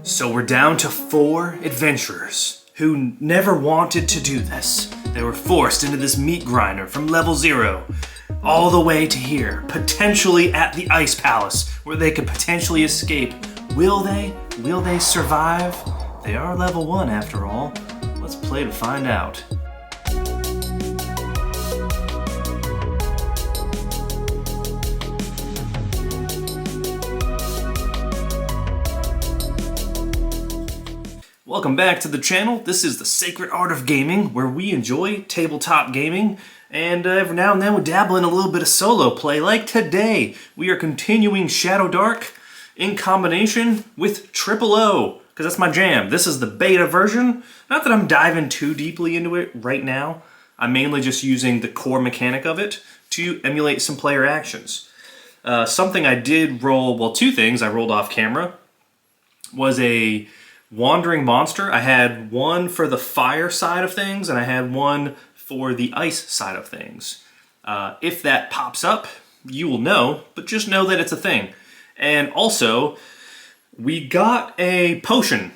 So we're down to 4 adventurers who never wanted to do this. They were forced into this meat grinder from level 0 all the way to here, potentially at the Ice Palace, where they could potentially escape. Will they? Will they survive? They are level 1 after all. Let's play to find out. Welcome back to the channel. This is the Sacred Art of Gaming, where we enjoy tabletop gaming, and every now and then we dabble in a little bit of solo play. Like today, we are continuing Shadowdark in combination with O, because that's my jam. This is the beta version. Not that I'm diving too deeply into it right now. I'm mainly just using the core mechanic of it to emulate some player actions. Something I did roll, well, 2 things I rolled off camera, was a wandering monster. I had one for the fire side of things, and I had one for the ice side of things. If that pops up, you will know, but just know that it's a thing. And also, we got a potion,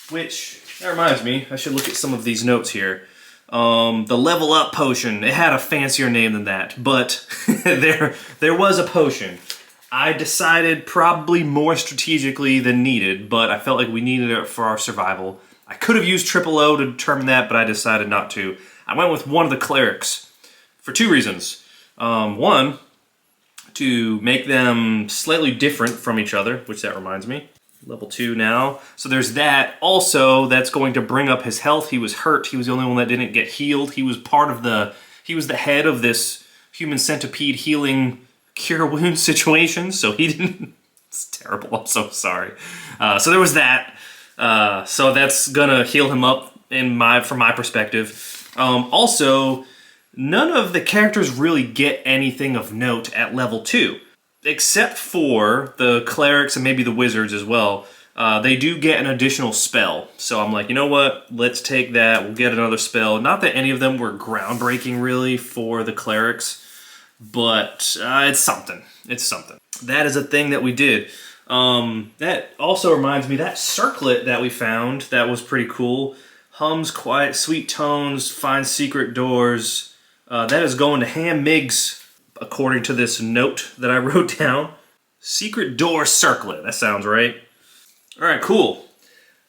which, that reminds me, I should look at some of these notes here. The level up potion, it had a fancier name than that, but there was a potion. I decided probably more strategically than needed, but I felt like we needed it for our survival. I could have used O to determine that, but I decided not to. I went with one of the clerics for 2 reasons. One, to make them slightly different from each other, which that reminds me. Level 2 now. So there's that. Also, that's going to bring up his health. He was hurt. He was the only one that didn't get healed. He was the head of this human centipede healing cure wound situation, so he didn't. It's terrible. I'm so sorry. So there was that. So that's gonna heal him up from my perspective. Also, none of the characters really get anything of note at level 2, except for the clerics and maybe the wizards as well. They do get an additional spell. So I'm like, you know what? Let's take that. We'll get another spell. Not that any of them were groundbreaking really for the clerics, but it's something. It's something. That is a thing that we did. That also reminds me, that circlet that we found, that was pretty cool. Hums quiet, sweet tones, finds secret doors. That is going to Ham Migs, according to this note that I wrote down. Secret door circlet, that sounds right. Alright, cool.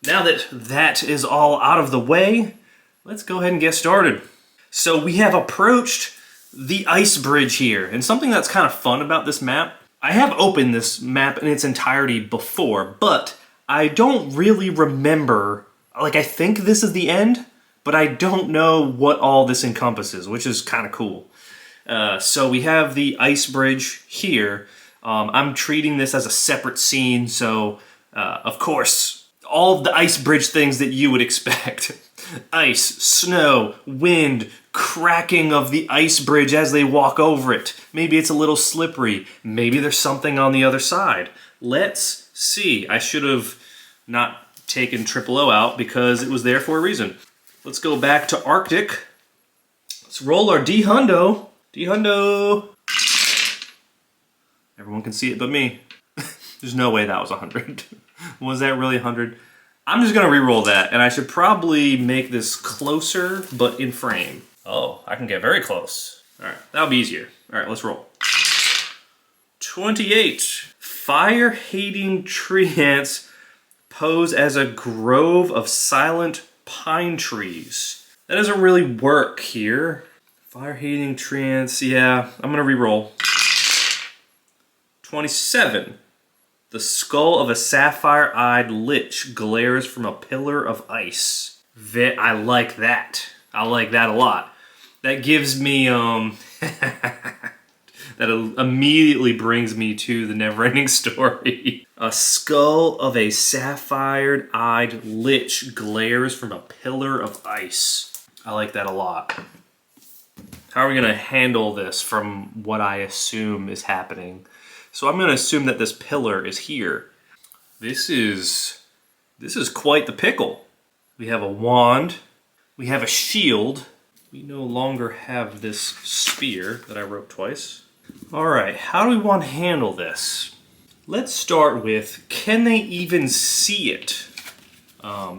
Now that that is all out of the way, let's go ahead and get started. So we have approached the ice bridge here, and something that's kind of fun about this map, I have opened this map in its entirety before, but I don't really remember, like I think this is the end, but I don't know what all this encompasses, which is kind of cool. So we have the ice bridge here. I'm treating this as a separate scene, so of course, all of the ice bridge things that you would expect. Ice, snow, wind, cracking of the ice bridge as they walk over it. Maybe it's a little slippery. Maybe there's something on the other side. Let's see. I should have not taken O out because it was there for a reason. Let's go back to Arctic. Let's roll our D-Hundo. D-Hundo. Everyone can see it but me. There's no way that was 100. Was that really 100? I'm just gonna re-roll that, and I should probably make this closer, but in frame. Oh, I can get very close. All right, that'll be easier. All right, let's roll. 28. Fire-hating tree ants pose as a grove of silent pine trees. That doesn't really work here. Fire-hating tree ants, yeah, I'm gonna re-roll. 27. The skull of a sapphire-eyed lich glares from a pillar of ice. I like that. I like that a lot. That gives me, that immediately brings me to the never-ending story. A skull of a sapphire-eyed lich glares from a pillar of ice. I like that a lot. How are we gonna handle this from what I assume is happening? So I'm going to assume that this pillar is here. This is quite the pickle. We have a wand. We have a shield. We no longer have this spear that I wrote twice. All right, how do we want to handle this? Let's start with, can they even see it?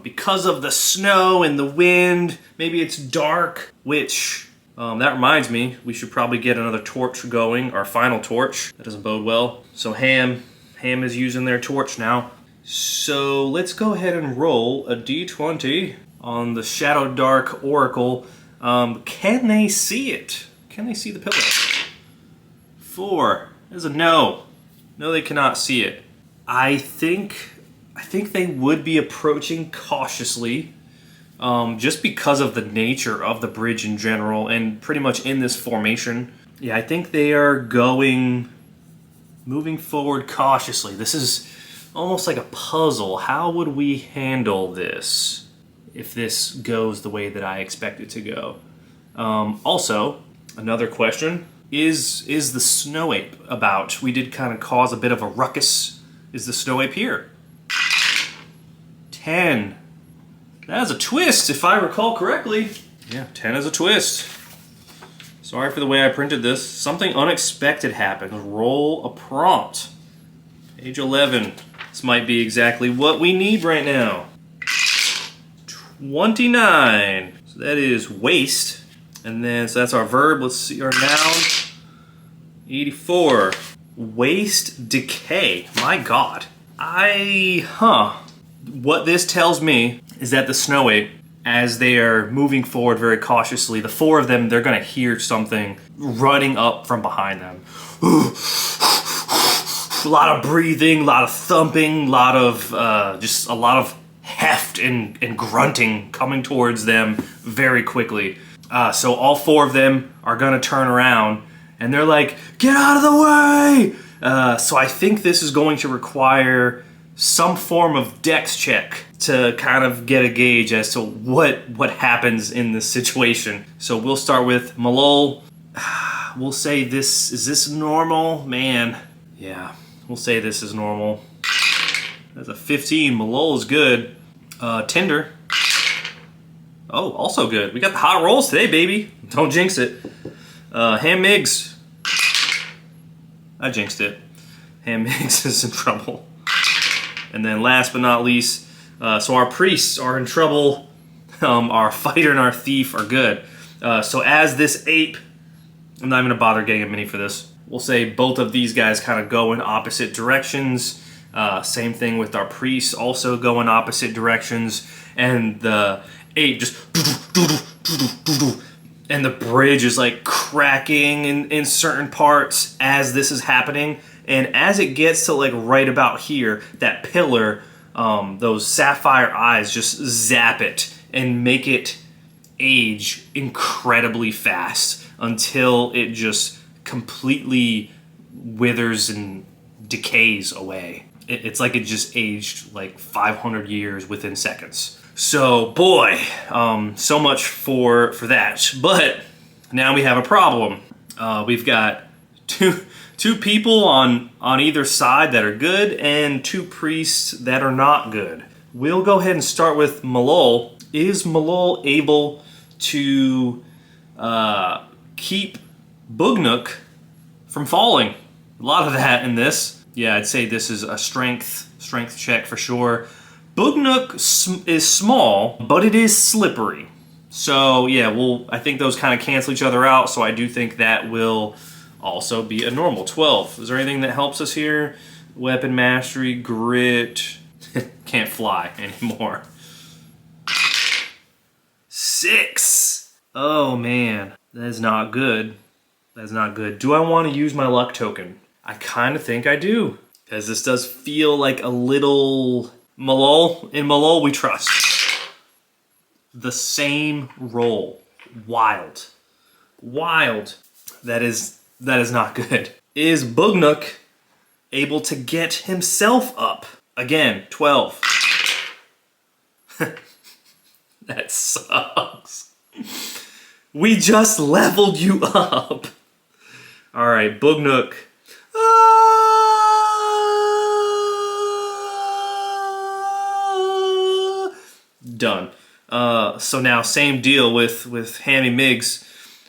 Because of the snow and the wind, maybe it's dark, which, that reminds me, we should probably get another torch going, our final torch. That doesn't bode well. So Ham is using their torch now. So let's go ahead and roll a d20 on the Shadowdark Oracle. Can they see it? Can they see the pillar? 4. There's a no. No, they cannot see it. I think they would be approaching cautiously, just because of the nature of the bridge in general and pretty much in this formation. Yeah, I think they are moving forward cautiously. This is almost like a puzzle. How would we handle this if this goes the way that I expect it to go? Also, another question, is the snow ape about? We did kind of cause a bit of a ruckus. Is the snow ape here? 10. That is a twist, if I recall correctly. Yeah, 10 is a twist. Sorry for the way I printed this. Something unexpected happened. Roll a prompt. Page 11. This might be exactly what we need right now. 29. So that is waste. And then, so that's our verb. Let's see our noun. 84. Waste decay. My God. What this tells me is that the snow ape, as they are moving forward very cautiously, the 4 of them, they're going to hear something running up from behind them. A lot of breathing, a lot of thumping, just a lot of heft and grunting coming towards them very quickly. So all 4 of them are going to turn around, and they're like, get out of the way! So I think this is going to require some form of dex check to kind of get a gauge as to what happens in this situation. So we'll start with Malol. We'll say is this normal? Man, yeah, we'll say this is normal. That's a 15, Malol is good. Tinder. Oh, also good. We got the hot rolls today, baby. Don't jinx it. Ham Migs. I jinxed it. Ham Migs is in trouble. And then last but not least, so our priests are in trouble. Our fighter and our thief are good. So as this ape, I'm not even gonna bother getting a mini for this. We'll say both of these guys kind of go in opposite directions. Same thing with our priests, also go in opposite directions. And the ape just, and the bridge is like cracking in certain parts as this is happening. And as it gets to like right about here, that pillar, those sapphire eyes just zap it and make it age incredibly fast until it just completely withers and decays away. It's like it just aged like 500 years within seconds. So boy, so much for that. But now we have a problem. We've got two people on either side that are good and 2 priests that are not good. We'll go ahead and start with Malol. Is Malol able to keep Bugnuk from falling? A lot of that in this. Yeah, I'd say this is a strength check for sure. Bugnuk is small, but it is slippery. So yeah, I think those kind of cancel each other out, so I do think that will also be a normal 12. Is there anything that helps us here? Weapon mastery, grit. Can't fly anymore. 6. Oh man, that is not good. That is not good. Do I want to use my luck token? I kind of think I do, because this does feel like a little Malol. In Malol, we trust. The same roll. Wild. That is not good. Is Bugnuk able to get himself up? Again, 12. That sucks. We just leveled you up. All right, Bugnuk. Done. So now same deal with Hammy Migs.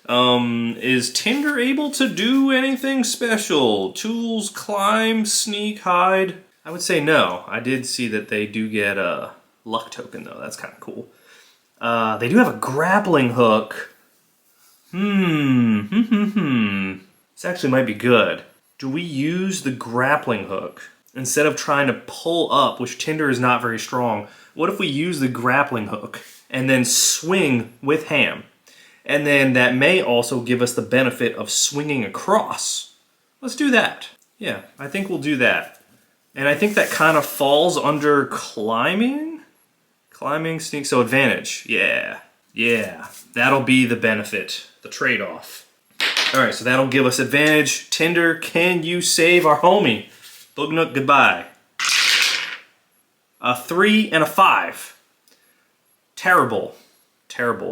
Is Tinder able to do anything special? Tools, climb, sneak, hide? I would say no. I did see that they do get a luck token though. That's kind of cool. They do have a grappling hook. This actually might be good. Do we use the grappling hook instead of trying to pull up, which Tinder is not very strong? What if we use the grappling hook and then swing with Ham? And then that may also give us the benefit of swinging across. Let's do that. Yeah, I think we'll do that. And I think that kind of falls under climbing? Climbing, sneak, so advantage. Yeah, that'll be the benefit, the trade-off. All right, so that'll give us advantage. Tinder, can you save our homie? Boognook, goodbye. A 3 and a 5. Terrible.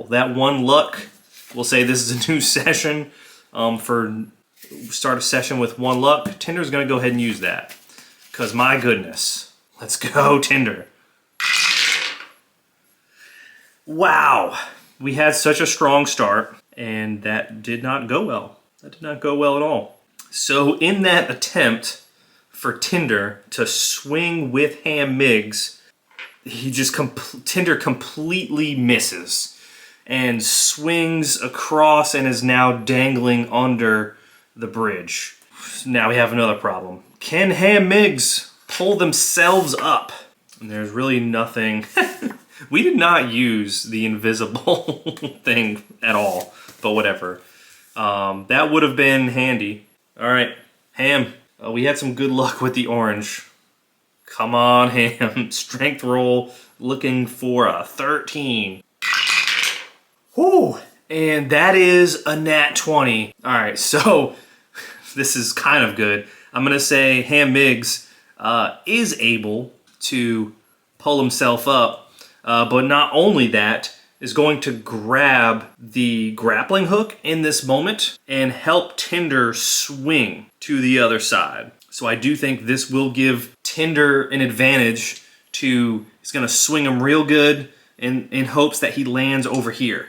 That one luck, we'll say this is a new session. For start a session with 1 luck, Tinder's gonna go ahead and use that. Cause my goodness, let's go Tinder. Wow, we had such a strong start and that did not go well. That did not go well at all. So in that attempt for Tinder to swing with Ham Miggs, Tinder completely misses and swings across and is now dangling under the bridge. Now we have another problem. Can Ham Miggs pull themselves up? And there's really nothing. We did not use the invisible thing at all, but whatever. That would have been handy. All right, Ham, we had some good luck with the orange. Come on, Ham. Strength roll, looking for a 13. Whew, and that is a nat 20. All right, so this is kind of good. I'm gonna say Ham Miggs is able to pull himself up, but not only that, is going to grab the grappling hook in this moment and help Tinder swing to the other side. So I do think this will give Tinder an advantage to, he's gonna swing him real good in hopes that he lands over here.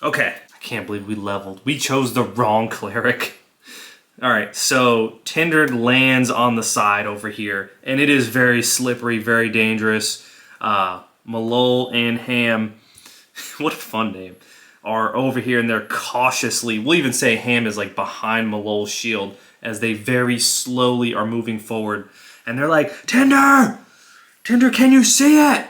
Okay, I can't believe we leveled. We chose the wrong cleric. All right, so Tinder lands on the side over here, and it is very slippery, very dangerous. Malol and Ham, what a fun name, are over here, and they're cautiously, we'll even say Ham is like behind Malol's shield as they very slowly are moving forward. And they're like, Tinder, can you see it?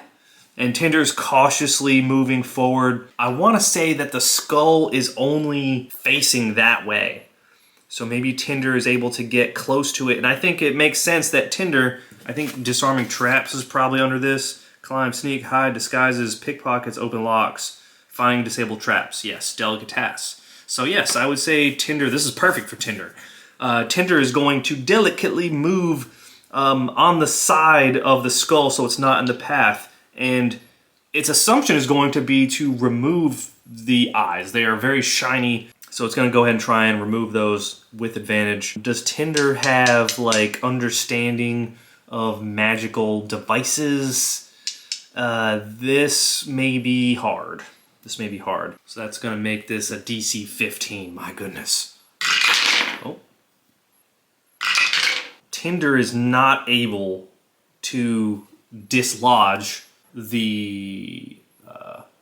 And Tinder's cautiously moving forward. I want to say that the skull is only facing that way. So maybe Tinder is able to get close to it. And I think it makes sense that Tinder, I think disarming traps is probably under this. Climb, sneak, hide, disguises, pickpockets, open locks, find disabled traps. Yes, delicatesse. So yes, I would say Tinder, this is perfect for Tinder. Tinder is going to delicately move on the side of the skull so it's not in the path. And its assumption is going to be to remove the eyes. They are very shiny, so it's going to go ahead and try and remove those with advantage. Does Tinder have like understanding of magical devices? This may be hard. So that's going to make this a DC 15. My goodness. Oh. Tinder is not able to dislodge the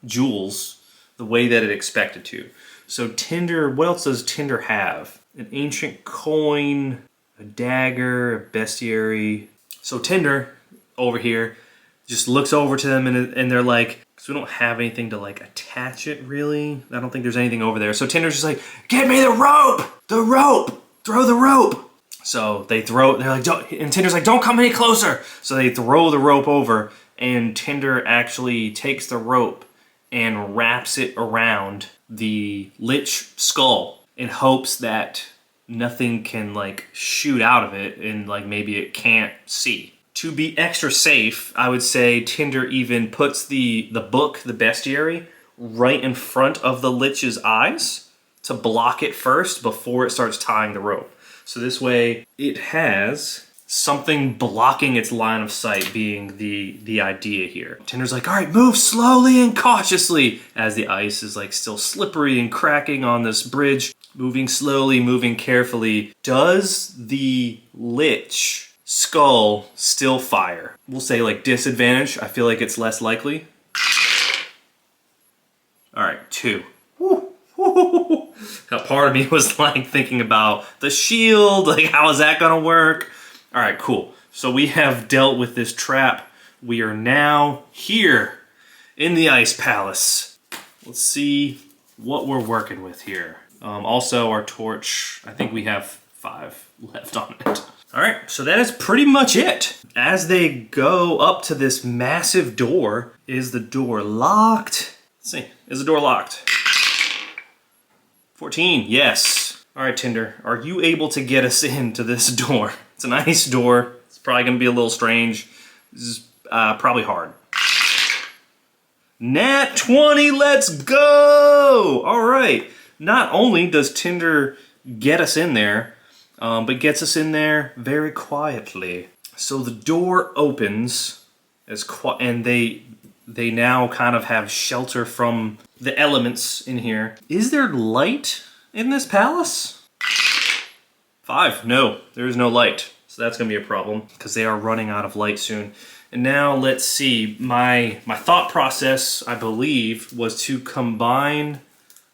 jewels the way that it expected to. So Tinder, what else does Tinder have? An ancient coin, a dagger, a bestiary. So Tinder over here just looks over to them and they're like, because we don't have anything to like attach it really. I don't think there's anything over there. So Tinder's just like, get me the rope, throw the rope. So they throw, they're like, don't, and Tinder's like, don't come any closer. So they throw the rope over. And Tinder actually takes the rope and wraps it around the Lich skull in hopes that nothing can like shoot out of it and like maybe it can't see. To be extra safe, I would say Tinder even puts the book, the bestiary, right in front of the Lich's eyes to block it first before it starts tying the rope. So this way it has something blocking its line of sight being the idea here. Tinder's like, all right, move slowly and cautiously, as the ice is like still slippery and cracking on this bridge. Moving slowly, moving carefully. Does the Lich skull still fire? We'll say like disadvantage. I feel like it's less likely. All right, 2. Woo. Now, part of me was like thinking about the shield, like how is that gonna work? All right, cool. So we have dealt with this trap. We are now here in the Ice Palace. Let's see what we're working with here. Also, our torch, I think we have 5 left on it. All right, so that is pretty much it. As they go up to this massive door, is the door locked? Let's see, is the door locked? 14, yes. All right, Tinder, are you able to get us into this door? It's a nice door. It's probably gonna be a little strange. This is probably hard. Nat 20, let's go! All right, not only does Tinder get us in there, but gets us in there very quietly. So the door opens, and they now kind of have shelter from the elements in here. Is there light in this palace? 5, no, there is no light. So that's gonna be a problem, because they are running out of light soon. And now let's see, my thought process, I believe, was to combine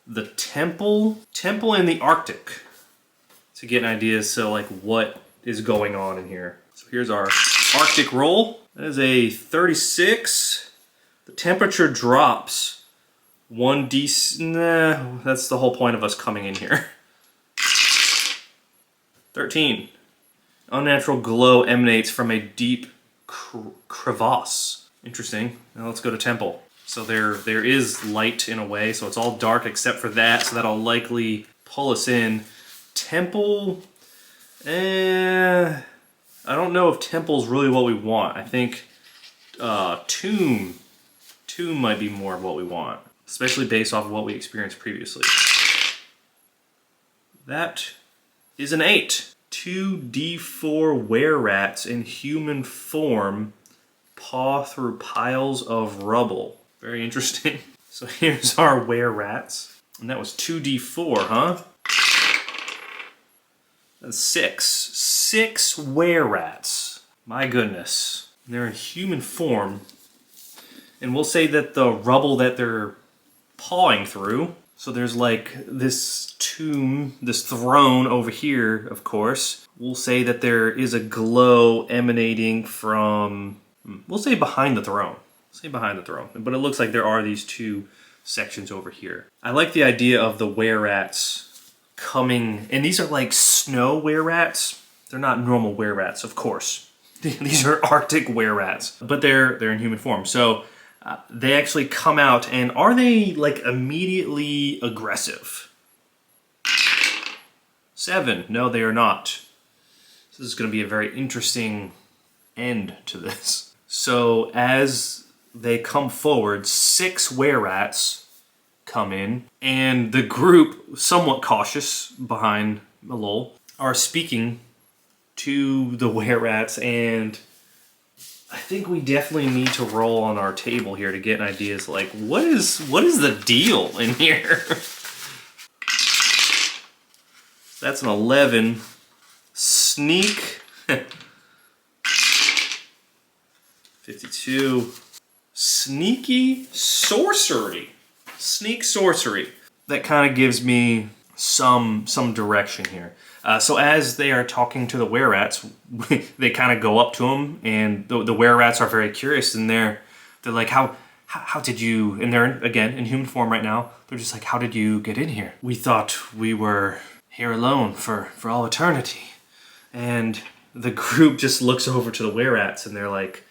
the temple and the Arctic to get an idea as to like what is going on in here. So here's our Arctic roll. That is a 36. The temperature drops 1d. Nah, that's the whole point of us coming in here. 13. Unnatural glow emanates from a deep crevasse. Interesting. Now let's go to temple. So there is light in a way, so it's all dark except for that, so that'll likely pull us in. Temple, I don't know if temple's really what we want. I think tomb might be more of what we want, especially based off of what we experienced previously. That is an 8. 2d4 wererats in human form paw through piles of rubble. Very interesting. So here's our wererats. And that was 2d4, huh? That's 6. 6 wererats. My goodness. They're in human form. And we'll say that the rubble that they're pawing through, so there's like this tomb, this throne over here, of course. We'll say that there is a glow emanating from, we'll say behind the throne. Say behind the throne. But it looks like there are these 2 sections over here. I like the idea of the wererats coming, and these are like snow wererats. They're not normal wererats, of course. These are Arctic wererats, but they're in human form. So they actually come out, and are they like immediately aggressive? 7, no they are not. This is going to be a very interesting end to this. So as they come forward, 6 wererats come in, and the group, somewhat cautious behind Malol, are speaking to the wererats, and I think we definitely need to roll on our table here to get an idea as like what is the deal in here? That's an 11. Sneak. 52. Sneaky sorcery. Sneak sorcery. That kind of gives me some direction here. So as they are talking to the wererats, they kind of go up to them, and the wererats are very curious, and they're like, how did you, and they're again in human form right now, they're just like, how did you get in here? We thought we were here alone for all eternity. And the group just looks over to the wererats, and they're like,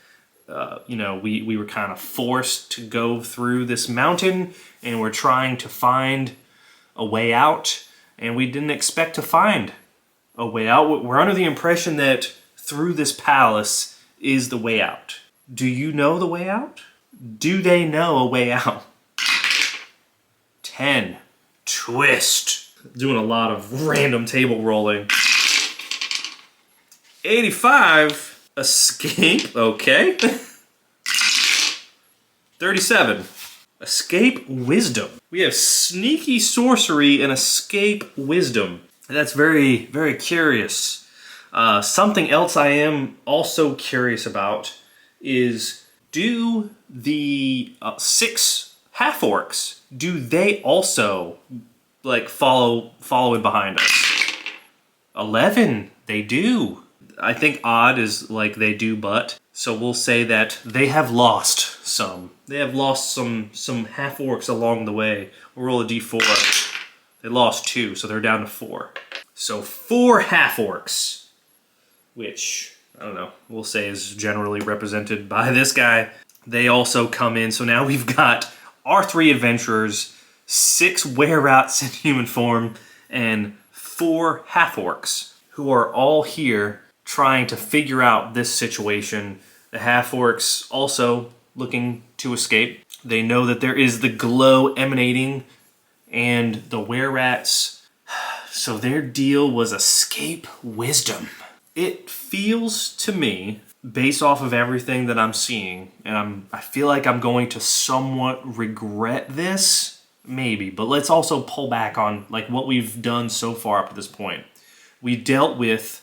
we were kind of forced to go through this mountain, and we're trying to find a way out, and we didn't expect to find a way out. We're under the impression that through this palace is the way out. Do you know the way out? Do they know a way out? 10. Twist. Doing a lot of random table rolling. 85. Escape. Okay. 37. Escape wisdom. We have sneaky sorcery and escape wisdom. That's very, very curious. Something else I am also curious about is, do the 6 half-orcs, do they also like follow in behind us? 11, they do. I think odd is like they do but. So we'll say that they have lost some. They have lost some half-orcs along the way. We'll roll a d4. They lost 2, so they're down to 4. So 4 half-orcs, which, I don't know, we'll say is generally represented by this guy. They also come in, so now we've got our 3 adventurers, 6 Wererats in human form, and 4 half-orcs, who are all here trying to figure out this situation. The half-orcs also looking to escape. They know that there is the glow emanating, and the Wererats, so their deal was escape wisdom. It feels to me, based off of everything that I'm seeing, and I feel like I'm going to somewhat regret this, maybe, but let's also pull back on like what we've done so far up to this point. We dealt with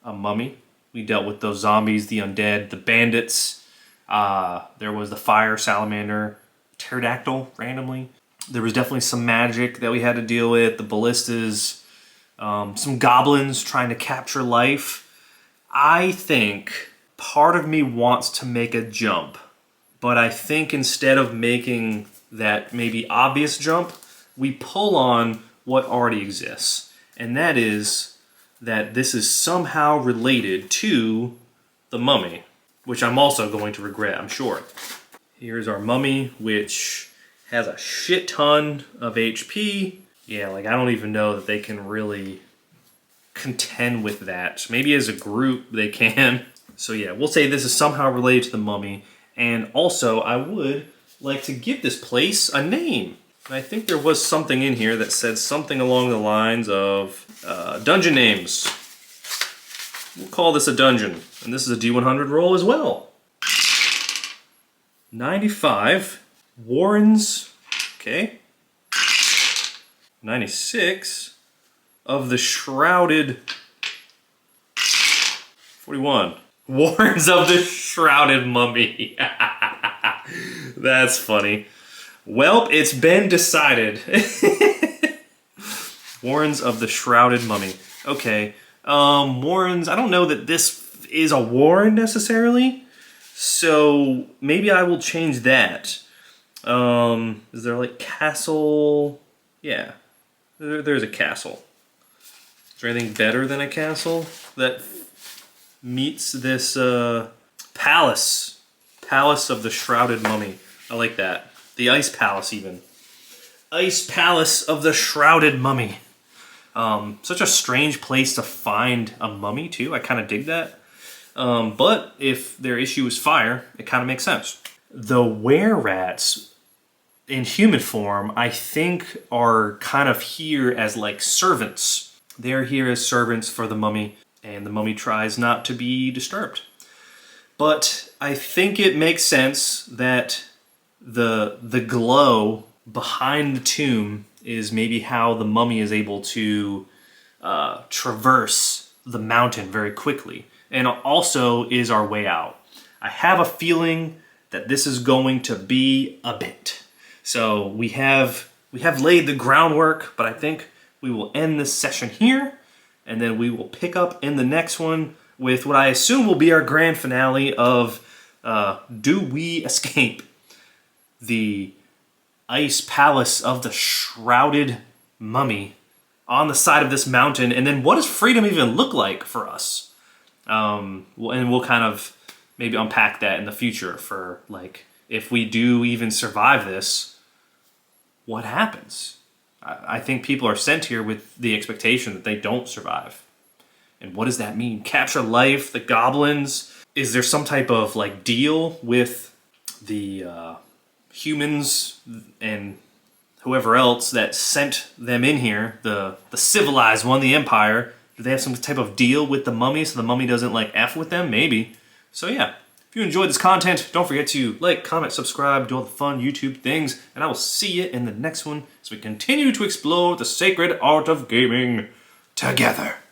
a mummy. We dealt with those zombies, the undead, the bandits. There was the fire salamander, pterodactyl randomly. There was definitely some magic that we had to deal with, the ballistas, some goblins trying to capture life. I think part of me wants to make a jump, but I think instead of making that maybe obvious jump, we pull on what already exists. And that is that this is somehow related to the mummy, which I'm also going to regret, I'm sure. Here's our mummy, which has a shit ton of HP. Yeah, like I don't even know that they can really contend with that. Maybe as a group they can. So yeah, we'll say this is somehow related to the mummy. And also, I would like to give this place a name. I think there was something in here that said something along the lines of dungeon names. We'll call this a dungeon. And this is a D100 roll as well. 95. Warrens. Okay. 96. Of the Shrouded... 41. Warrens of the Shrouded Mummy. That's funny. Welp, it's been decided. Warrens of the Shrouded Mummy. Okay. Warrens, I don't know that this is a warren necessarily. So maybe I will change that. Is there like castle? Yeah. There's a castle. Is there anything better than a castle that meets this palace? Palace of the Shrouded Mummy. I like that. The Ice Palace even. Ice Palace of the Shrouded Mummy. Such a strange place to find a mummy too. I kind of dig that. But if their issue is fire, it kind of makes sense. The Wererats in human form, I think, are kind of here as like servants. They're here as servants for the mummy, and the mummy tries not to be disturbed. But I think it makes sense that the glow behind the tomb is maybe how the mummy is able to traverse the mountain very quickly, and also is our way out. I have a feeling that this is going to be a bit. So we have laid the groundwork, but I think we will end this session here, and then we will pick up in the next one with what I assume will be our grand finale of do we escape the Ice Palace of the Shrouded Mummy on the side of this mountain, and then what does freedom even look like for us? And we'll kind of maybe unpack that in the future for like, if we do even survive this, what happens? I think people are sent here with the expectation that they don't survive. And what does that mean? Capture life, the goblins. Is there some type of like deal with the humans and whoever else that sent them in here, the civilized one, the Empire? Do they have some type of deal with the mummy so the mummy doesn't like F with them? Maybe. So yeah, if you enjoyed this content, don't forget to like, comment, subscribe, do all the fun YouTube things, and I will see you in the next one as we continue to explore the sacred art of gaming together.